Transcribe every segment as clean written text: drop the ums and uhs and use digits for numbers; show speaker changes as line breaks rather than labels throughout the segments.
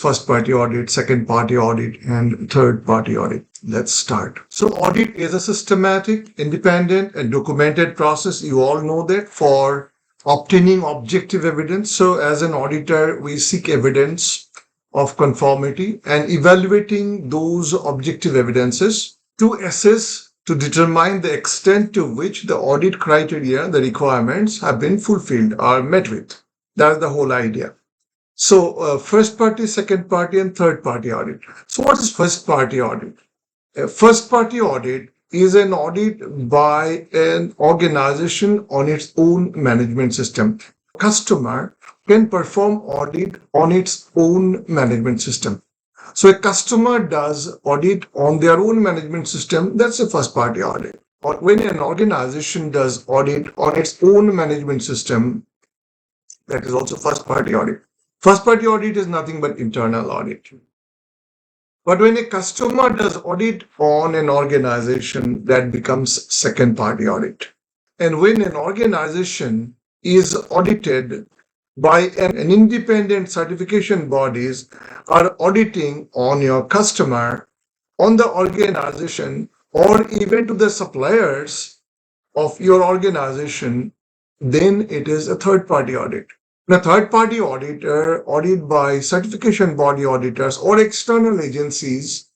first-party audit, second-party audit, and third-party audit. Let's start. So audit is a systematic, independent, and documented process. You all know that for obtaining objective evidence. So as an auditor, we seek evidence of conformity and evaluating those objective evidences to assess, to determine the extent to which the audit criteria, the requirements have been fulfilled or met with. That's the whole idea. So first party, second party, and third party audit. So what is first party audit? A first party audit is an audit by an organization on its own management system. Customer can perform audit on its own management system. So a customer does audit on their own management system. That's a first party audit. Or when an organization does audit on its own management system, that is also first party audit. First party audit is nothing but internal audit. But when a customer does audit on an organization, that becomes second party audit. And when an organization is audited by an independent certification bodies are auditing on your customer, on the organization, or even to the suppliers of your organization, then it is a third party audit. A third-party auditor, audit by certification body auditors or external agencies,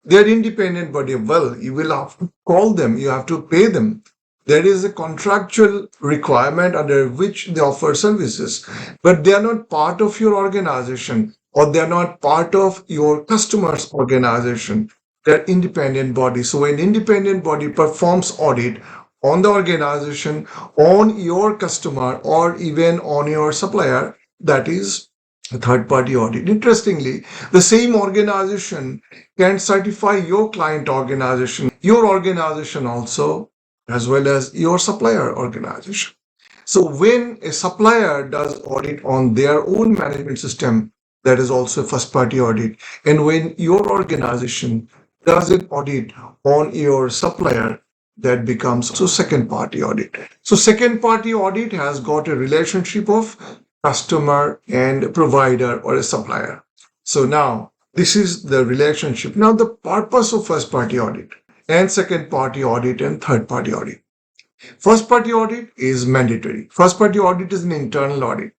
they're independent body. Well, you will have to call them, you have to pay them. There is a contractual requirement under which they offer services, but they are not part of your organization or they are not part of your customer's organization. They're independent bodies. So when independent body performs audit on the organization, on your customer, or even on your supplier, that is a third-party audit. Interestingly, the same organization can certify your client organization, your organization also, as well as your supplier organization. So when a supplier does audit on their own management system, that is also a first-party audit. And when your organization does an audit on your supplier, that becomes also second party audit. So second party audit has got a relationship of customer and provider or a supplier. So now this is the relationship. Now the purpose of first party audit and second party audit and third party audit. First party audit is mandatory. First party audit is an internal audit.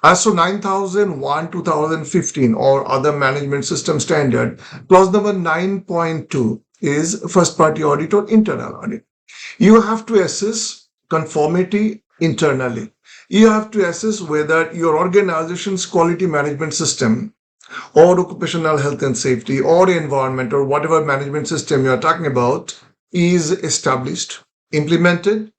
ISO 9001 2015 or other management system standard, clause number 9.2 is first party audit or internal audit. You have to assess conformity internally. You have to assess whether your organization's quality management system or occupational health and safety or environment or whatever management system you are talking about is established, implemented,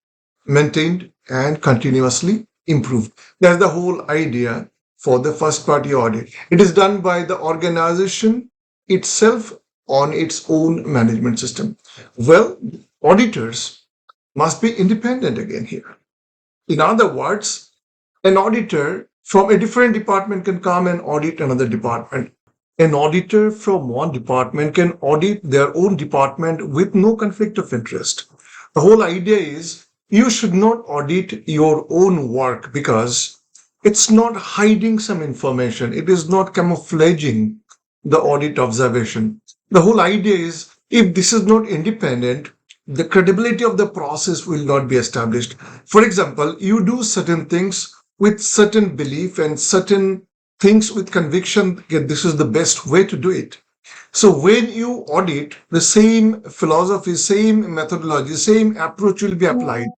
maintained, and continuously improved. That's the whole idea for the first party audit. It is done by the organization itself on its own management system. Well, auditors must be independent again here. In other words, an auditor from a different department can come and audit another department. An auditor from one department can audit their own department with no conflict of interest. The whole idea is you should not audit your own work because it's not hiding some information. It is not camouflaging the audit observation. The whole idea is if this is not independent, the credibility of the process will not be established. For example, you do certain things with certain belief and certain things with conviction that this is the best way to do it. So when you audit, the same philosophy, same methodology, same approach will be applied.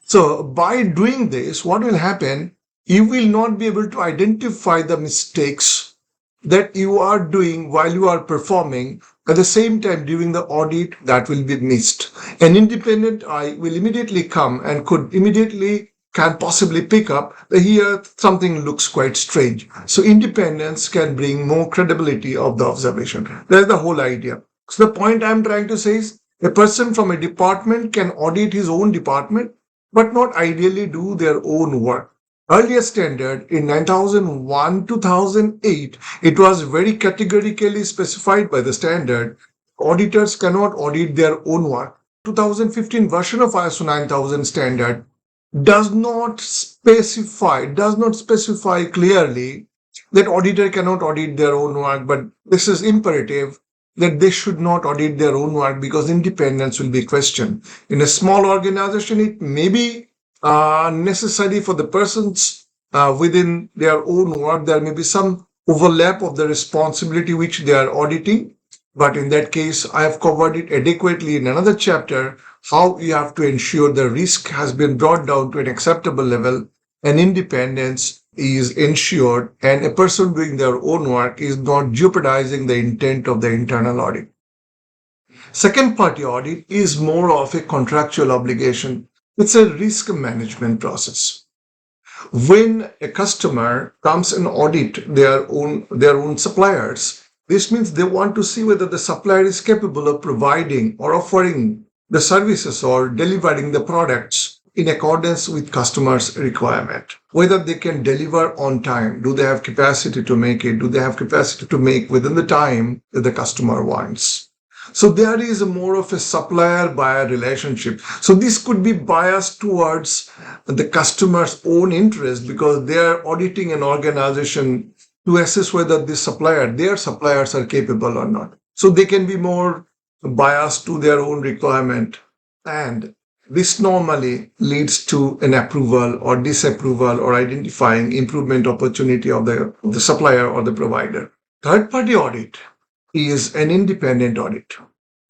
So by doing this, what will happen? You will not be able to identify the mistakes that you are doing while you are performing. At the same time, during the audit, that will be missed. An independent eye will immediately come and can possibly pick up that here something looks quite strange. So independence can bring more credibility of the observation. That's the whole idea. So the point I'm trying to say is a person from a department can audit his own department, but not ideally do their own work. Earlier standard in 9001-2008, it was very categorically specified by the standard. Auditors cannot audit their own work. 2015 version of ISO 9000 standard does not specify clearly that auditor cannot audit their own work, but this is imperative that they should not audit their own work because independence will be questioned. In a small organization, it may be necessary for the persons within their own work. There may be some overlap of the responsibility which they are auditing. But in that case, I have covered it adequately in another chapter, how you have to ensure the risk has been brought down to an acceptable level and independence is ensured and a person doing their own work is not jeopardizing the intent of the internal audit. Second party audit is more of a contractual obligation. It's a risk management process. When a customer comes and audit their own suppliers, this means they want to see whether the supplier is capable of providing or offering the services or delivering the products in accordance with customers' requirement. Whether they can deliver on time, do they have capacity to make it, do they have capacity to make within the time that the customer wants. So there is a more of a supplier-buyer relationship. So this could be biased towards the customer's own interest because they are auditing an organization to assess whether their suppliers are capable or not. So they can be more biased to their own requirement. And this normally leads to an approval or disapproval or identifying improvement opportunity of the supplier or the provider. Third-party audit is an independent audit.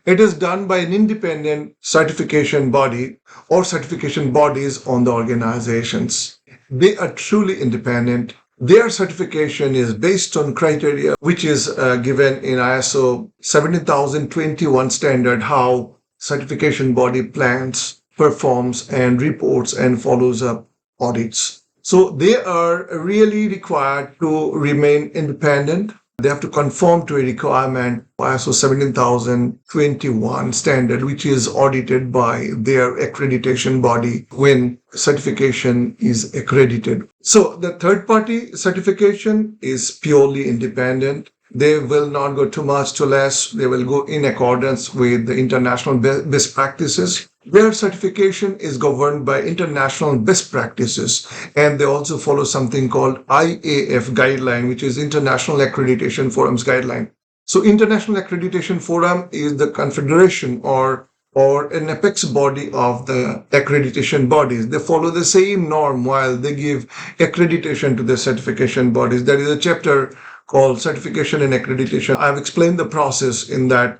It is done by an independent certification body or certification bodies on the organizations. They are truly independent. Their certification is based on criteria which is given in ISO 17021 standard, how certification body plans, performs and reports and follows up audits. So they are really required to remain independent. They have to conform to a requirement ISO 17021 standard, which is audited by their accreditation body when certification is accredited. So the third party certification is purely independent. They will not go too much to less. They will go in accordance with the international best practices. Their certification is governed by international best practices, and they also follow something called IAF guideline, which is International Accreditation Forum's guideline. So International Accreditation Forum is the confederation or an apex body of the accreditation bodies. They follow the same norm while they give accreditation to the certification bodies. There is a chapter called Certification and Accreditation. I've explained the process in that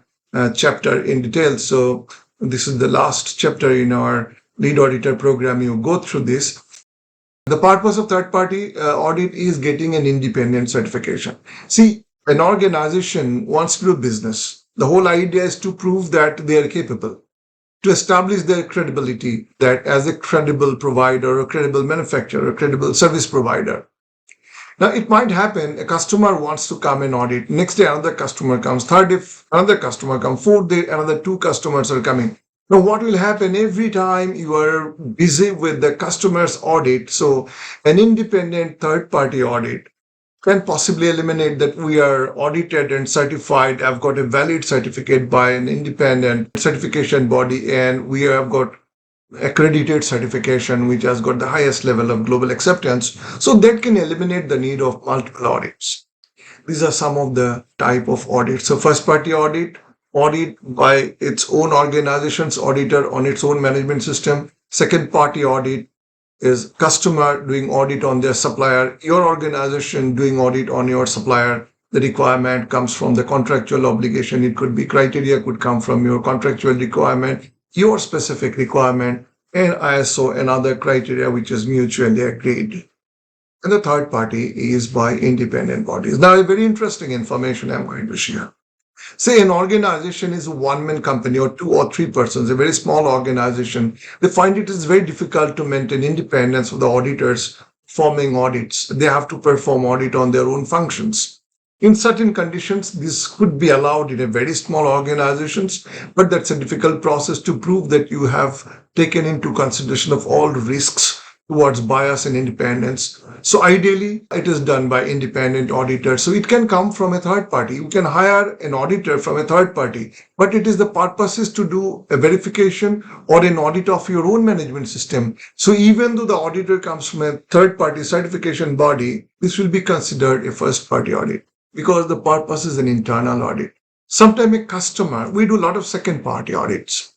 chapter in detail. So this is the last chapter in our lead auditor program. You go through this. The purpose of third-party audit is getting an independent certification. See, an organization wants to do business. The whole idea is to prove that they are capable, to establish their credibility, that as a credible provider, a credible manufacturer, a credible service provider. Now, it might happen a customer wants to come and audit. Next day, another customer comes. Third, if another customer comes. Fourth day, another two customers are coming. Now, what will happen every time you are busy with the customer's audit? So, an independent third-party audit can possibly eliminate that we are audited and certified. I've got a valid certificate by an independent certification body, and we have got accredited certification which has got the highest level of global acceptance. So that can eliminate the need of multiple audits. These are some of the type of audits. So first party audit by its own organization's auditor on its own management system. Second party audit is customer doing audit on their supplier, your organization doing audit on your supplier. The requirement comes from the contractual obligation. It could be criteria, could come from your contractual requirement, your specific requirement, and ISO and other criteria which is mutually agreed. And the third party is by independent bodies. Now, a very interesting information I'm going to share. Say an organization is a one-man company or two or three persons, a very small organization. They find it is very difficult to maintain independence of the auditors performing audits. They have to perform audit on their own functions. In certain conditions, this could be allowed in a very small organizations, but that's a difficult process to prove that you have taken into consideration of all risks towards bias and independence. So ideally, it is done by independent auditor. So it can come from a third party. You can hire an auditor from a third party, but it is the purpose is to do a verification or an audit of your own management system. So even though the auditor comes from a third party certification body, this will be considered a first party audit because the purpose is an internal audit. Sometimes a customer, we do a lot of second party audits.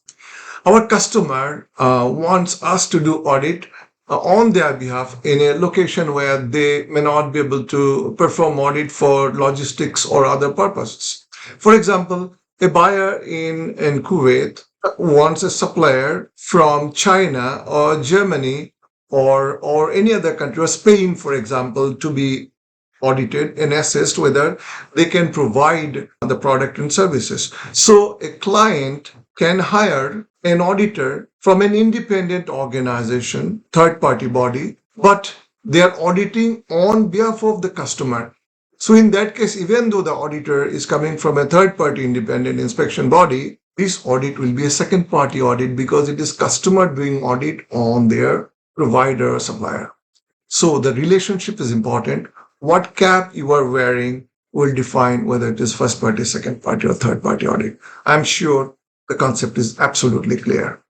Our customer wants us to do audit on their behalf in a location where they may not be able to perform audit for logistics or other purposes. For example, a buyer in Kuwait wants a supplier from China or Germany or any other country, or Spain, for example, to be audited and assessed whether they can provide the product and services. So a client can hire an auditor from an independent organization, third party body, but they are auditing on behalf of the customer. So in that case, even though the auditor is coming from a third party independent inspection body, this audit will be a second party audit because it is customer doing audit on their provider or supplier. So the relationship is important. What cap you are wearing will define whether it is first party, second party, or third party audit. I'm sure the concept is absolutely clear.